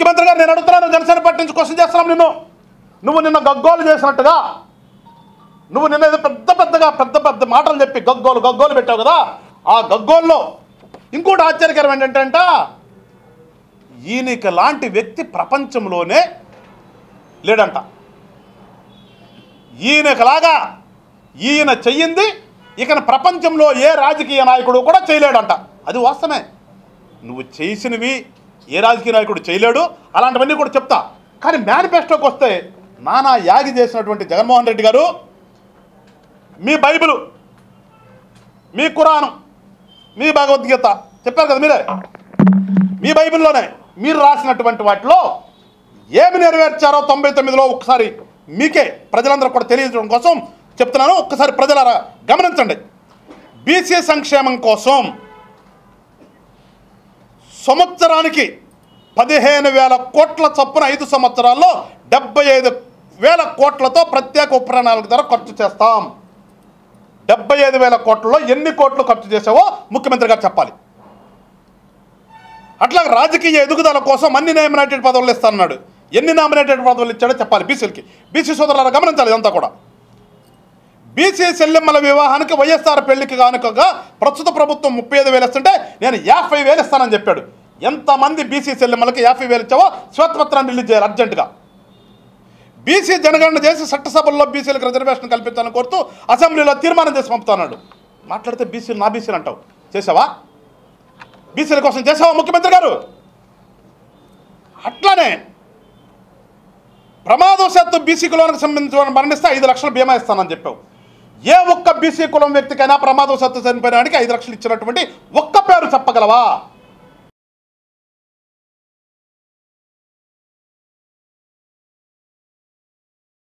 ముఖ్యమంత్రి గారు నేను అడుగుతున్నాను, జనసేన పార్టీ నుంచి క్వశ్చన్ చేస్తున్నాం నువ్వు నిన్న గగ్గోలు చేసినట్టుగా, నువ్వు నిన్న ఏదో పెద్ద మాటలు చెప్పి గగ్గోలు పెట్టావు కదా, ఆ గగ్గోల్లో ఇంకోటి ఆశ్చర్యకరం ఏంటంటే ఈయనకి లాంటి వ్యక్తి ప్రపంచంలోనే లేడంట. ఈయనకలాగా ఈయన చెయ్యింది ఇక ప్రపంచంలో ఏ రాజకీయ నాయకుడు కూడా చేయలేడంట. అది వాస్తవమే. నువ్వు చేసినవి ఏ రాజకీయ నాయకుడు చేయలేడు, అలాంటివన్నీ కూడా చెప్తా. కానీ మేనిఫెస్టోకి వస్తే నానా యాగి చేసినటువంటి జగన్మోహన్ రెడ్డి గారు మీ బైబిలు, మీ ఖురాను, మీ భగవద్గీత చెప్పారు కదా మీరే, మీ బైబిల్లోనే మీరు రాసినటువంటి వాటిలో ఏమి నెరవేర్చారో 99లో ఒకసారి మీకే ప్రజలందరూ కూడా తెలియజేయడం కోసం చెప్తున్నాను. ఒక్కసారి ప్రజలారా గమనించండి. బీసీ సంక్షేమం కోసం సంవత్సరానికి 15,000 కోట్ల చొప్పున 5 సంవత్సరాల్లో 75,000 కోట్లతో ప్రత్యేక ఉప ప్రణాళిక ద్వారా ఖర్చు చేస్తాం. 75,000 కోట్లలో ఎన్ని కోట్లు ఖర్చు చేసావో ముఖ్యమంత్రి గారు చెప్పాలి. అట్లా రాజకీయ ఎదుగుదల కోసం అన్ని నామినేటెడ్ పదవులు ఇస్తానన్నాడు. ఎన్ని నామినేటెడ్ పదవులు ఇచ్చాడో చెప్పాలి బీసీలకి. బీసీ సోదరులారా గమనించాలి ఇదంతా కూడా. బీసీ చెల్లెమ్మల వివాహానికి వైఎస్ఆర్ పెళ్లికి కానుకగా ప్రస్తుత ప్రభుత్వం 35,000 ఇస్తుంటే నేను 50,000 ఇస్తానని చెప్పాడు. ఎంతమంది బీసీ చెల్లెమ్మలకి 50,000 ఇచ్చావో శ్వేతపత్రాన్ని రిలీజ్ చేయాలి అర్జెంటుగా. బీసీ జనగణన చేసి చట్టసభల్లో బీసీలకు రిజర్వేషన్ కల్పించాలని కోరుతూ అసెంబ్లీలో తీర్మానం చేసి పంపుతున్నాడు. మాట్లాడితే బీసీలు నా బీసీలు అంటావు. చేసావా? బీసీల కోసం చేసావా ముఖ్యమంత్రి గారు? అట్లానే ప్రమాదవశాత్తు బీసీ కులానికి సంబంధించిన మరణిస్తే 5 లక్షల బీమా ఇస్తానని చెప్పావు. ఏ ఒక్క బీసీ కులం వ్యక్తికైనా ప్రమాదవశాత్తు చనిపోయినానికి 5 లక్షలు ఇచ్చినటువంటి ఒక్క పేరు చెప్పగలవా?